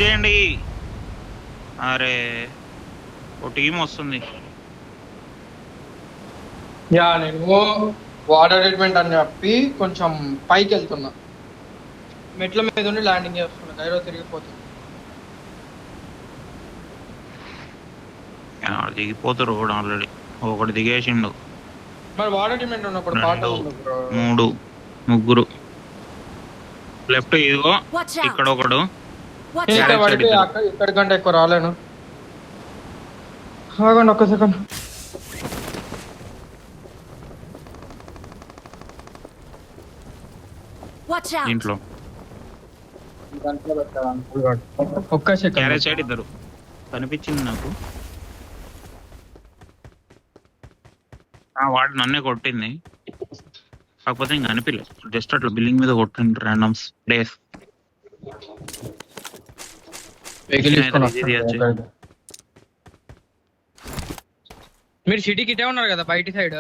చేయండి. అరే ఓ టీం వస్తుంది. నేను వాటర్ ట్రీట్మెంట్ అని చెప్పి కొంచెం పైకి వెళ్తున్నా. మెట్ల మీద ఉండి ల్యాండింగ్ చేస్తున్నా. గైరో తిరిగిపోతుంది. దిగిపోతారు కూడా ఆల్రెడీ. ఒకటి దిగేసిండు. మరి వాటర్ ట్రీట్మెంట్ ఉన్నప్పుడు పాట 2 ఉంది బ్రో. 3 ముగ్గురు లెఫ్ట్. ఇదిగో Watch out! ఇక్కడ ఒకడు. Watch నేను ఇక్కడ Garage out! side పడితే ఇద్దరు. ఇక్కడికంటే ఎక్కువ రాలేను. ఆగండి ఒక్క సెకండ్. Watch out! దీంట్లో ఒక్క సెకండ్. గ్యారేజ్ సైడ్ ఇద్దరు కనిపించింది నాకు. వాడు నన్నే కొట్టింది, కాకపోతే ఇంకా అనిపించలేదు. జస్ట్ అట్లా బిల్డింగ్ మీద కొట్టిండు ర్యాండమ్స్ డేస్. వెహికల్ తీసుకొని ఇది తీయొచ్చు. వస్తాను. మీరు సిటీకి ఇటే ఉన్నారు కదా బయటి సైడ్.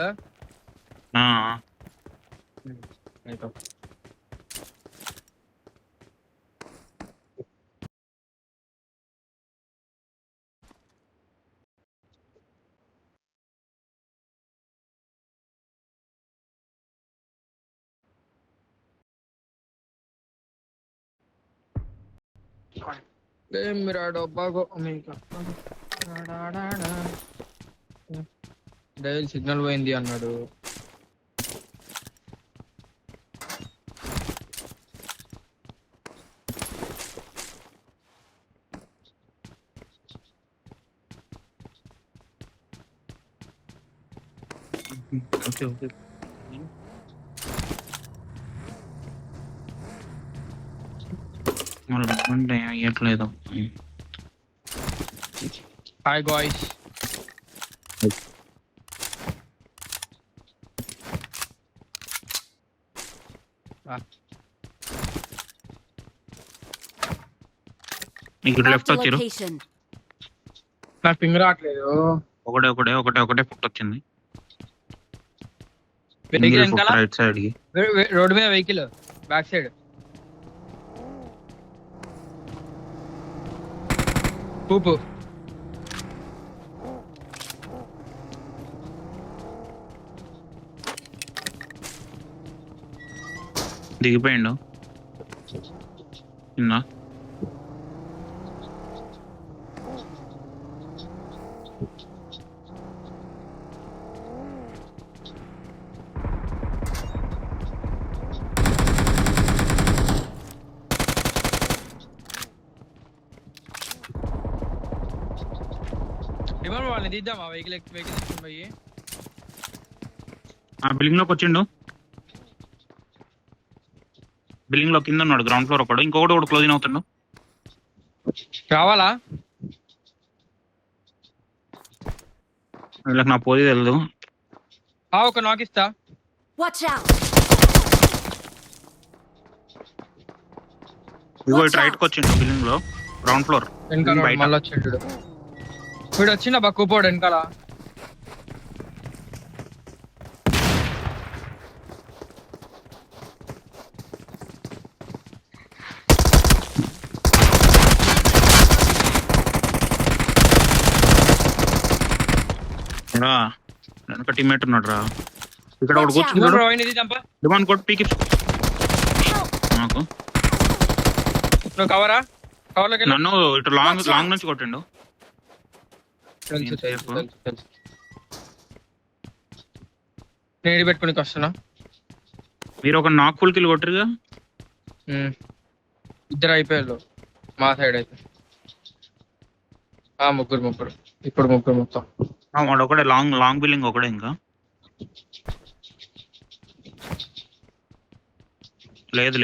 డైల్ సిగ్నల్ పోయింది అన్నాడు. Okay okay. అంటే అయ్యట్లేదు. Hi guys. ఇక్కడ Marked లెఫ్ట్ a వచ్చారు. location. నాకు పింగ్ రావట్లేదు. ఒకటే వచ్చింది. వెహికల్ వెనకాల రైట్ సైడ్ కి. రోడ్డు మీద వెహికల్ బ్యాక్ సైడ్. పూపు దిగిపోయిండు చిన్న. రిమోట్ వాళ్ళని తీద్దామా? వెహికల్ తీసుకుని పోయి బిల్డింగ్ లోకి వచ్చిండు. బిల్డింగ్ లో కింద ఉన్నాడు, గ్రౌండ్ ఫ్లోర్ ఒకడు. ఇంకొకటి క్లోజింగ్ అవుతుండు. రావాలా? వీళ్ళకి నా పోయి తెలియదు. ఒక నాక్ ఇస్తా. Watch out! ఇగో ఇటు రైట్ కి వచ్చిండు బిల్డింగ్ లో, గ్రౌండ్ ఫ్లోర్ వెనకాల బయట. మళ్ళీ వచ్చాడు. వీడు వచ్చిండ బక్కుపోడు వెనకాల. వెనక టీమ్మేట్ ఉన్నాడు రా. ఇక్కడ ఒకటి కూర్చున్నాడు. డిమాండ్ కొట్టి పీకి నాకు. నువ్వు కవరా? కవర్లోకి నన్ను ఇటు లాంగ్ నుంచి కొట్టిండు. నేను పెట్టుకుని వస్తున్నా. మీరు ఒక నాక్ ఫుల్ కిల్ కొట్టరుగా. ఇద్దరు అయిపోయారు మా సైడ్ అయితే. ముగ్గురు ఇప్పుడు ముగ్గురు మొత్తం. వాడు ఒకటే లాంగ్ బిల్డింగ్ ఒకటే. ఇంకా లేదు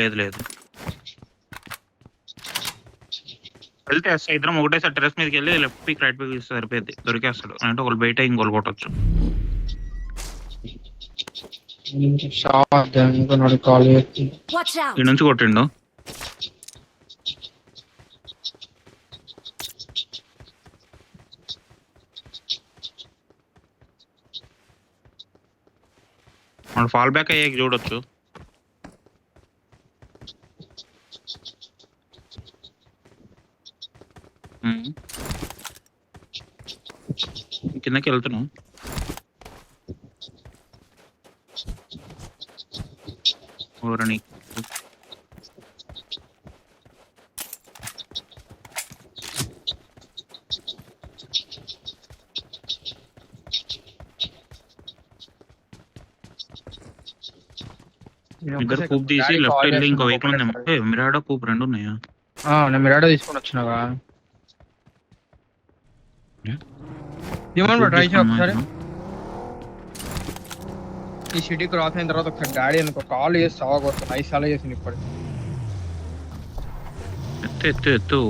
వెళ్తే ఇద్దరం ఒకటేసారి టెరెస్ మీదకి వెళ్ళి లెఫ్ట్ పీక్ రైట్ పీక్ ఇస్తే సరిపోయింది. దొరికేస్తాడు. అంటే ఒకళ్ళు బయట ఇంకోళ్ళు కొట్టచ్చు. Watch out! ఈ నుంచి కొట్టిండు. మనం ఫాల్ బ్యాక్ అయ్యాక చూడొచ్చు. కిందకి వెళ్తున్నాం. ఊరని ఇద్దరు కూప్ తీసి లెఫ్ట్ వెళ్ళి ఇంకో వెహికల్ ఉంది. మిరాడో కూప్ రెండు ఉన్నాయా? నేను మిరాడో తీసుకొని వచ్చినావా? ఏమన్నా ట్రై చేయ ఒకసారి. ఈ సిటీ క్రాస్ అయిన తర్వాత ఒకసారి డాడీ అనుకో కాల్ చేసి సాగొస్తాను. 5 సార్లు చేసింది ఇప్పుడు. ఎత్తు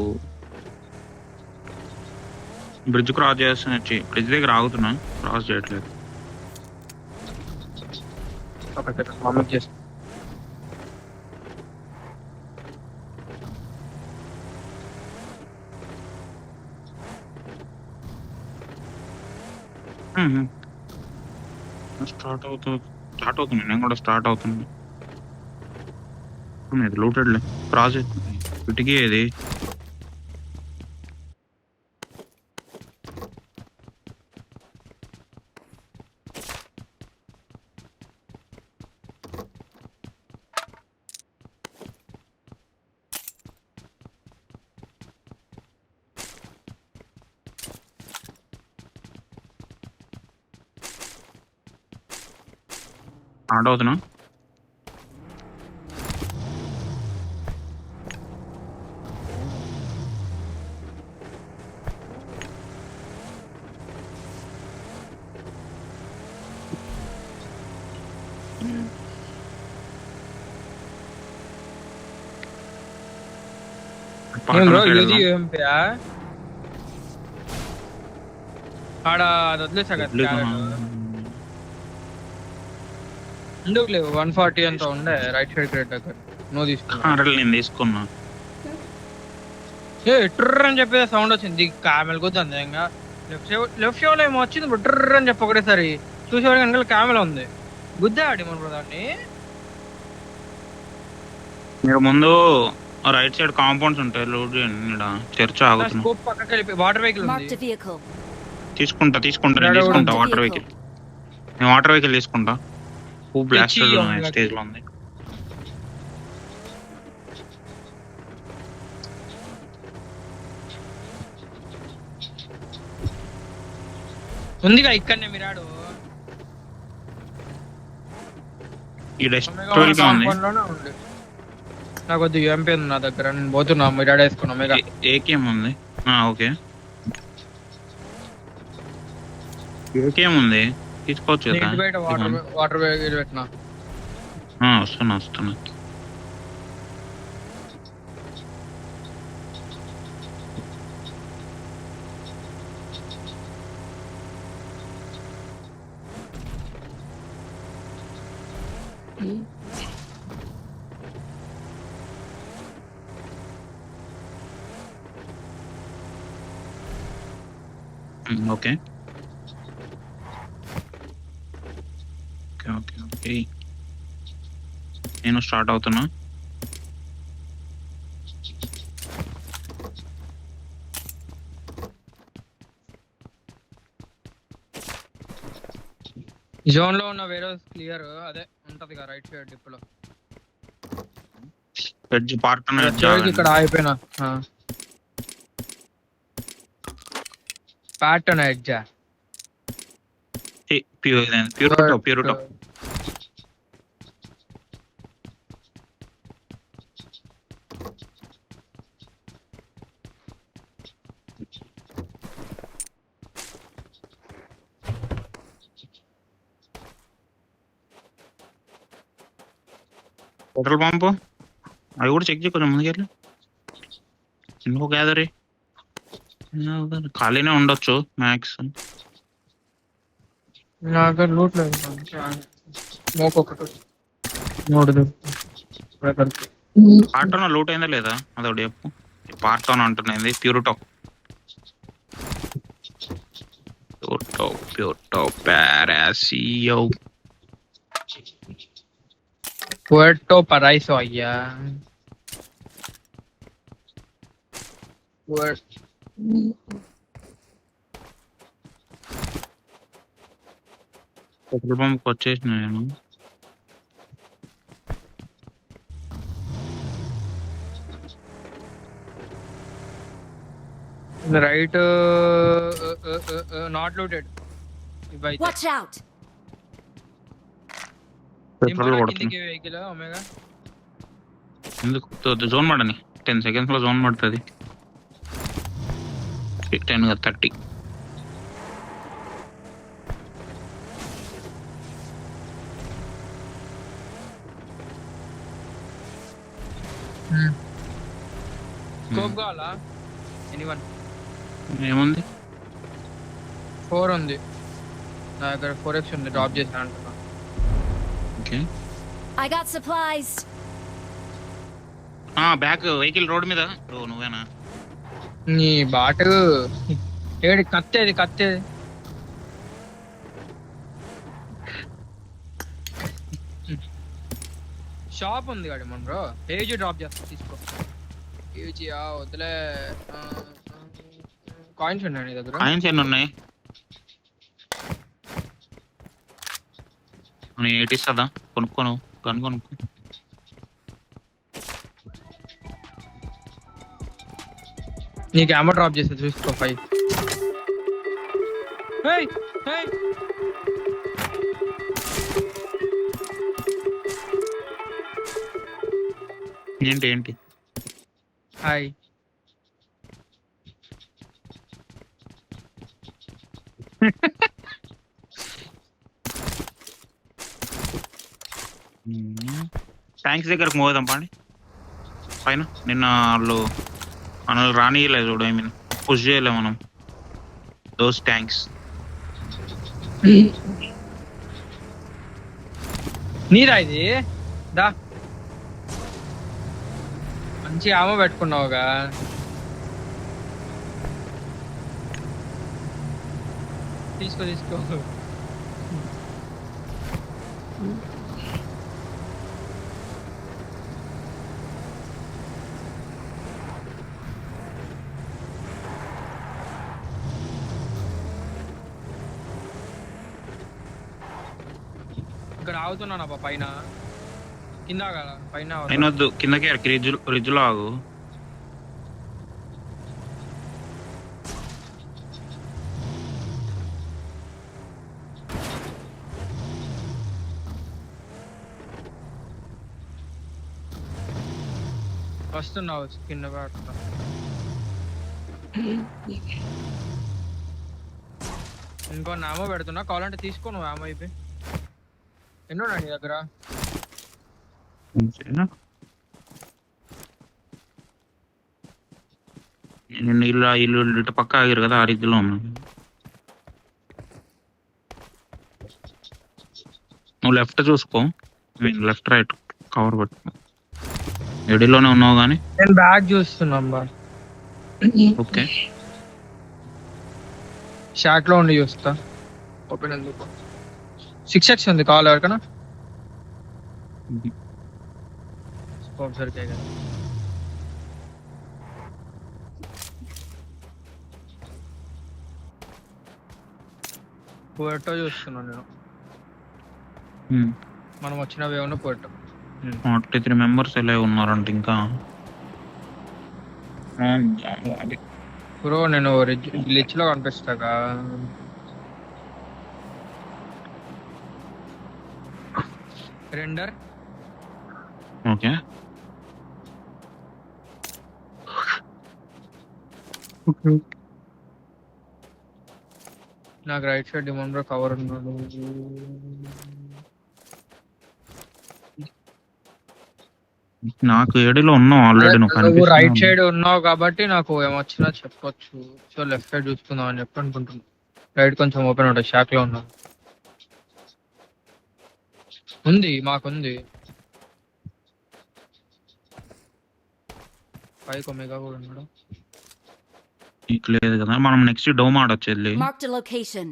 బ్రిడ్జ్ క్రాస్ చేస్తున్నా. బ్రిడ్జ్ దగ్గర ఆగుతున్నా, క్రాస్ చేయట్లేదు. మమ్మీ చేసి స్టార్ట్ అవుతుంది. నేను కూడా స్టార్ట్ అవుతుంది. లూటెడ్లే క్రాస్ అవుతుంది. ఇటుకి ఏది స్టార్ట్ అవుతున్నా. ఆడ అది వదిలేసా కదా ఎందుకు లేవు. 140 అంతా ఉండే రైట్ సైడ్ గ్రేడ్ దగ్గర. నువ్వు తీసుకున్నా? నేను తీసుకున్నా. ట్రర్ అని చెప్పేది సౌండ్ వచ్చింది. క్యామెల్ కొద్ది ఇంకా లెఫ్ట్ షో లో ఏమో వచ్చింది. ట్రర్ అని చెప్పి ఒకటేసారి చూసేవాడు కనుక క్యామెల్ ఉంది. గుద్దా ఆడి మన దాన్ని. మీరు ముందు రైట్ సైడ్ కాంపౌండ్స్ ఉంటాయి. లోడ్ చేయండి. చర్చ్ ఆగుతుంది. పక్కకి వెళ్ళి వాటర్ వెహికల్ ఉంది. తీసుకుంటా వాటర్ వెహికల్. నేను వాటర్ వెహికల్ తీసుకుంటా. బ్లాస్ట్ స్టేజ్ లో ఉంది. ఉందిగా ఇక్కడనే మిరాడు. ఈ డెస్ట్రోల్ గా ఉంది. నాకు కొద్ది యూఎంపీ ఉంది నా దగ్గర. నేను పోతున్నా. మిరాడు వేసుకున్నా. ఏకేం ఉంది. ఓకే ఏకేం ఉంది. తీసుకోవచ్చు కదా. బయట వాటర్ వెహికల్ పెట్టినా. వస్తున్నా. ఓకే నేను స్టార్ట్ అవుతున్నా. జోన్ లో ఉన్న వేరే క్లియర్. అదే ఉంటది కదా రైట్ సైడ్ డిప్ లో. ఎడ్జ్ పార్ట్ ఇక్కడ ఆగిపోయినా. ప్యాటర్న్ ఎడ్జ్ ప్యూరిటో. పెట్రోల్ పంపు అవి కూడా చెక్ చేయ కొంచెం ముందుకెళ్ళి. ఇంకో గ్యాదరీ ఖాళీనే ఉండొచ్చు మ్యాక్స్. పార్టోనా లూట్ అయిందా లేదా అదొకటి చెప్పు. పార్టోనా అంటున్నది. Puerto పారాసియో Puerto Paraiso allá. Petrol pump వచ్చేసిన నేను. రైట్ నాట్ లూటెడ్ ఇవైతే Watch out! పెట్రోల్ కొడుతుంది. వెహికల్ ఒమేగా ఎందుకు జోన్ పడని 10 seconds లో జోన్ పడుతుంది. 10 30. స్కోప్ కావాలా ఎనీవన్? ఏముంది? 4 ఉంది నా దగ్గర. 4x ఉంది, డ్రాప్ చేసిన అంటున్నా. Okay. I got supplies. Back vehicle road మీద. నువ్వేనా? నీ బాటు ఏడి కత్తేది కత్తేది. షాప్ ఉంది కాడి మన బ్రో. ఏజీ డ్రాప్ చేస్తా, తీసుకో. ఏజీ వదిలే. కాయిన్స్ ఉన్నాయి నీ దగ్గర? కాయిన్స్ ఎన్ని ఉన్నాయి? నేను 8 ఇస్తుందా? కొనుక్కోను కొనుక్కో. నీకు అమ్మ డ్రాప్ చేస్తా, చూసుకో. 5. హేయ్ హేయ్ ఏంటి? హాయ్. ట్యాంక్స్ దగ్గరకు మోదాం పండి పైన. నిన్న వాళ్ళు రానియలేదు చూడు. ఐ మీన్ పుష్ చేయలే మనం దోస్ ట్యాంక్స్. నీరా ఇది? దా, మంచి ఆమె పెట్టుకున్నావుగా. తీసుకో. ఇక్కడ ఆగుతున్నాను పైన. కింద పైన వద్దు, కిందకి రిజ్ లో ఆగు. వస్తున్నావు కింద పడుతున్నా. ఇంకో నామో పెడుతున్నా, కావాలంటే తీసుకో. నువ్వు ఆమె అయిపోయి ఎన్నో నీ దగ్గర? నేను ఇల్లు ఇటు పక్క ఆగారు కదా, ఆ రీతిలో ఉన్నా. నువ్వు లెఫ్ట్ చూసుకో, లెఫ్ట్ రైట్ కవర్ పెట్టుకో. ఎడిలోనే ఉన్నావు కానీ. నేను బ్యాగ్ చూస్తున్నా బా. ఓకే, షాక్ లో ఉండి చూస్తా. ఓపెన్ ఎందుకు? 6x ఉంది, కావాలి ఎవరికైనా? స్కోప్ సరికే కదా. పోర్టో చూస్తున్నాను నేను. మనం వచ్చిన వేవ్ పోర్టో. 43 మెంబర్స్ ఎలా ఉన్నారంట ఇంకా. బ్రో నేను గ్లిచ్ లో కనిపిస్తాగా. రెండర్. ఓకే, నాకు రైట్ సైడ్ డిమాండ్ కవర్ ఉన్నాడు. నాకు ఏడిలో ఉన్నావు ఆల్రెడీ. నువ్వు రైట్ సైడ్ ఉన్నావు కాబట్టి నాకు ఏమొచ్చినా చెప్పొచ్చు. సో లెఫ్ట్ సైడ్ చూసుకుందాం అని చెప్పి అనుకుంటున్నా. రైట్ కొంచెం ఓపెన్ ఉంటుంది, షాక్ లో ఉన్నా. ఉంది, మాకుంది. 5 ఒమేగా కూడా ఉన్నాడు. నీకు లేదు కదా. మనం నెక్స్ట్ డోమ్ ఆడొచ్చేది. Marked a location.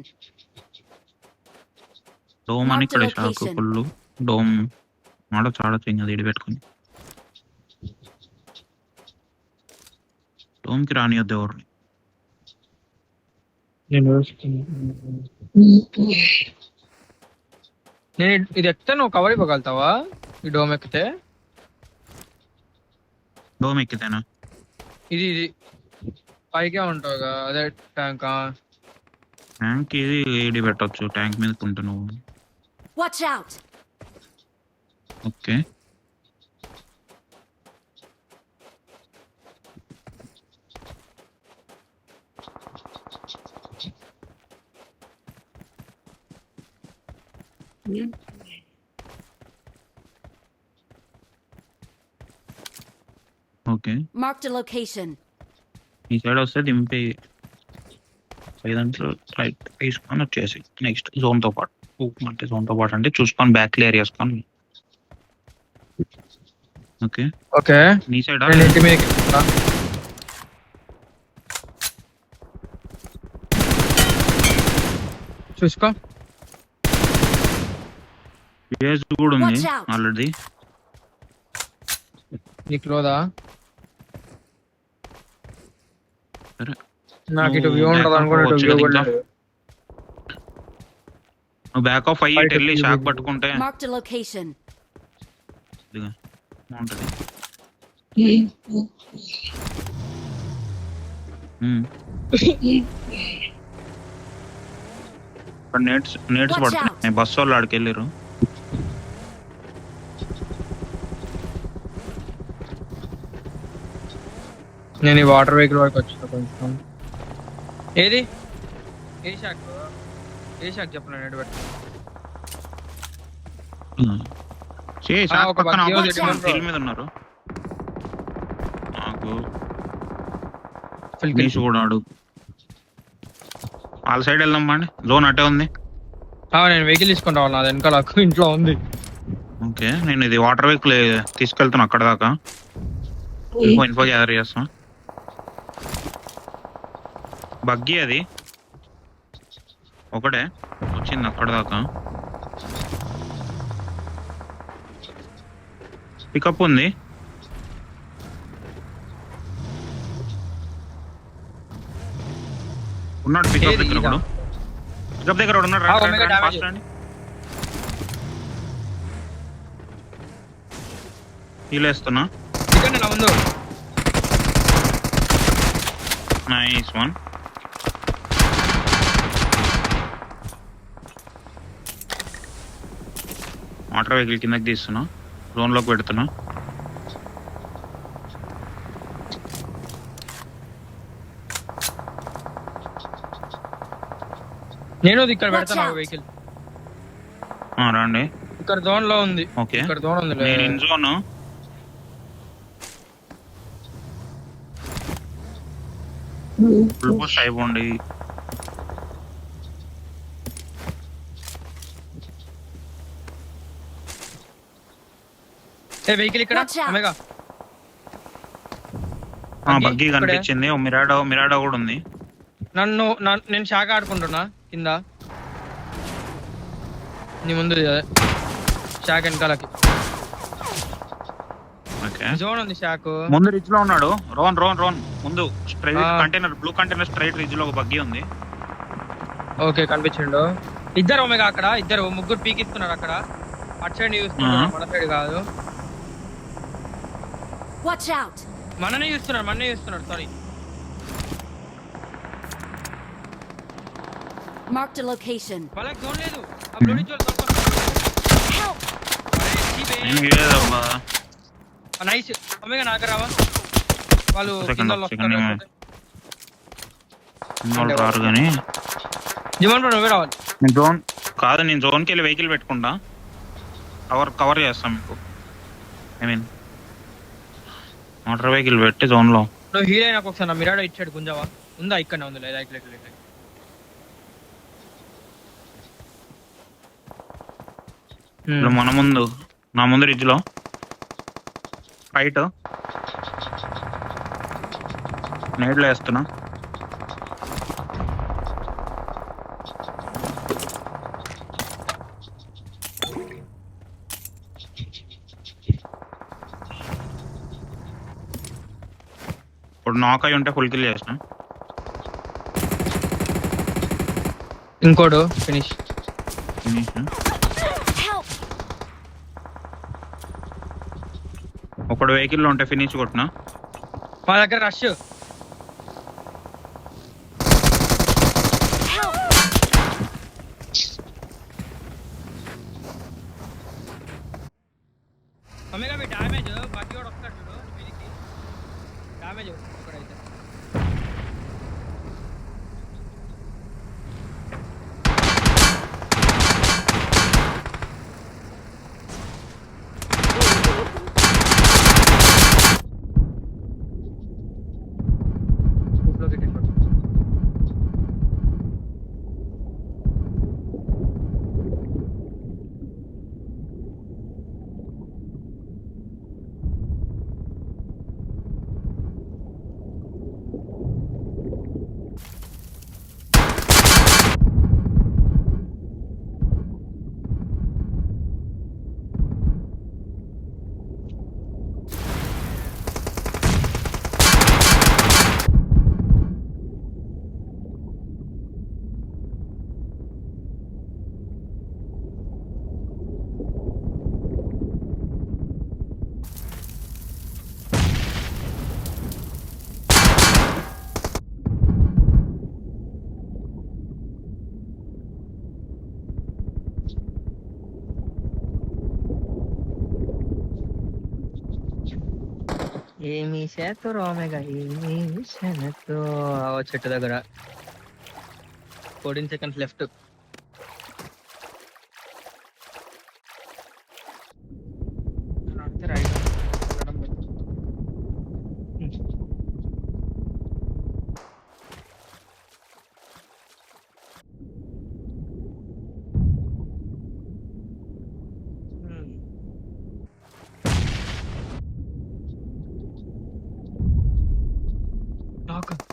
డోమ్ అని ఇక్కడ షాక్ ఫుల్. డోమ్ ఆడొచ్చు ఇంకా ఇడి పెట్టుకుని. డోమ్కి రానియొద్దు ఎవరిని. నేను ఇది ఎక్కితే నువ్వు కవర్ ఇవ్వగలుగుతావా ఈ డోమ్ ఎక్కితే? డోమ్ ఎక్కితేనా? ఇది పైకే ఉంటావుగా అదే ట్యాంక్. ట్యాంక్ ఇది ఏడి పెట్టొచ్చు, ట్యాంక్ మీద ఉంటే నువ్వు. Watch out! Okay, okay. Marked a location. ఈ సైడ్ వస్తే దింపి ఐదంతా రైట్ తీసుకొని వచ్చేసి నెక్స్ట్ జోన్తో పాటు అంటే జోన్తో పాటు అంటే చూసుకొని బ్యాక్ క్లియర్ చేసుకొని. ఓకే, ఓకే నీ సైడ్ నేను ఇంటి మీదకి ఎక్కుతా. చూసుకో. విలేజ్ కూడా ఉంది Watch out. ఆల్రెడీ. నీకు లోదా? సరే, నాకు ఇటు వ్యూ నువ్వు ఉండదు back అనుకుంటే off ఇటు వ్యూ అవ్వచ్చు కూడా కదా లేదు. నువ్వు బ్యాక్ ఆఫ్ అయ్యి బయటకి వెళ్ళి షాక్ వెళ్ళి. పట్టుకుంటే Marked a location. ఇదిగో బాగుంటది. నేట్స్ Watch పడుతున్నాయి, out. బస్సు వాళ్ళు ఆడికి వెళ్ళారు. నేను ఈ వాటర్ వెహికల్ వరకు వచ్చిన కొంచెం. ఏది ఏ షాక్? ఏ షాక్ చెప్పను నేను పెట్టి. షాక్ ఒక పక్కన బగ్గీ ఉంది, opposite hill మీద ఉన్నారు. నాకు ఫుల్ నీసు కూడా ఆడు. వాళ్ళ సైడ్ వెళ్దాం అండి, జోన్ అట్టే ఉంది. నేను వెహికల్ తీసుకొని రావాలి, నాది వెనకాల ఇంట్లో ఉంది. ఓకే, నేను ఇది వాటర్ వెహికల్ తీసుకెళ్తాను అక్కడ దాకా. ఇన్ఫో గ్యాదర్ చేస్తాను. బగ్గీ అది ఒకటే వచ్చింది అక్కడ దాకా. పికప్ ఉంది. ఉన్నాడు పికప్ ఏది దగ్గర ఇదా? ఒకడు. పికప్ దగ్గర ఒకడు ఉన్నాడు. రండి, Omega రండి, damage. fast రండి. హీల్ వేస్తున్నా. ఇక్కడ నా ముందు నైస్ వన్. వాటర్ వెహికల్ కిందకి తీస్తున్నా, జోన్ లోకి పెడుతున్నా. నేను ఇక్కడ Watch పెడతాను out. వెహికల్. రండి. ఇక్కడ జోన్ లో ఉంది. ఓకే, ఇక్కడ జోన్ ఉంది. నేను ఇన్ జోన్. ఫుల్ పోస్ట్ అయిపోండి. వెహికల్ ఇక్కడ Watch out. ఒమేగా. బగ్గీ ఇక్కడే. కనిపించింది. ఓ మిరాడో కూడా ఉంది. నేను షాక్ ఆడుకుంటున్నా కింద నీ ముందు షాక్ వెనకాలకి. ఓకే, జోన్ ఉంది షాక్. ముందు రిజ్ లో ఉన్నాడు. రోన్ ముందు స్ట్రైట్ ఆ. Container, blue container straight Ritz లో ఒక బగ్గీ ఉంది. ఓకే కనిపించిండు. ఇద్దరు ఒమేగా అక్కడ, ఇద్దరు ముగ్గురు పీకిస్తున్నారు అక్కడ. అటు సైడ్ చూస్తున్నారు, మన సైడ్ కాదు. Watch out! మననే చూస్తున్నారు సారీ. Marked a location. వాళ్ళకి జోన్ లేదు. ఆ బ్లూ నుంచి వాళ్ళు Help! నేను లేదబ్బా. నైస్. ఒమేగా నాకరావా వాళ్ళు Second, కింద వాళ్ళు second వస్తారు. ఏమో. వాళ్ళు రారు కానీ జిమన్ బ్రో నువ్వే రావాలి. నేను జోన్కి వెళ్ళి వెహికల్ పెట్టుకుంటా. కవర్ చేస్తాం మీకు. ఐ మీన్ మోటార్ వెహికల్ పెట్టి జోన్ లో. నువ్వు హీరో అయినా ఒకసారి నా మిరాడో ఇచ్చాడు గుంజావా? ఉందా? ఇక్కడనే ఉంది. లైక్ ఇప్పుడు నా ముందు రిజ్ లో ఫైట్ నేడ్లో వేస్తున్నా. ఇప్పుడు నాక్ అయి ఉంటే ఫుల్ కిల్ చేసిన. ఇంకోడు ఫినిష్. ఫినిష్. Help! ఒకడు వెహికల్ లో ఉంటే ఫినిష్ కొట్టినా. మా దగ్గర రష్. Help! ఒమేగా మీ డ్యామేజ్ బట్టి కూడా వస్తాడు చూడు వీరికి. డ్యామేజ్ ఒకడైతే. ఊపిలోకి ఎక్కింది. ఏమి చేస్తారు ఒమేగా, ఏమి చేస్తారు. చెట్టు దగ్గర 14 seconds లెఫ్ట్. Right lock.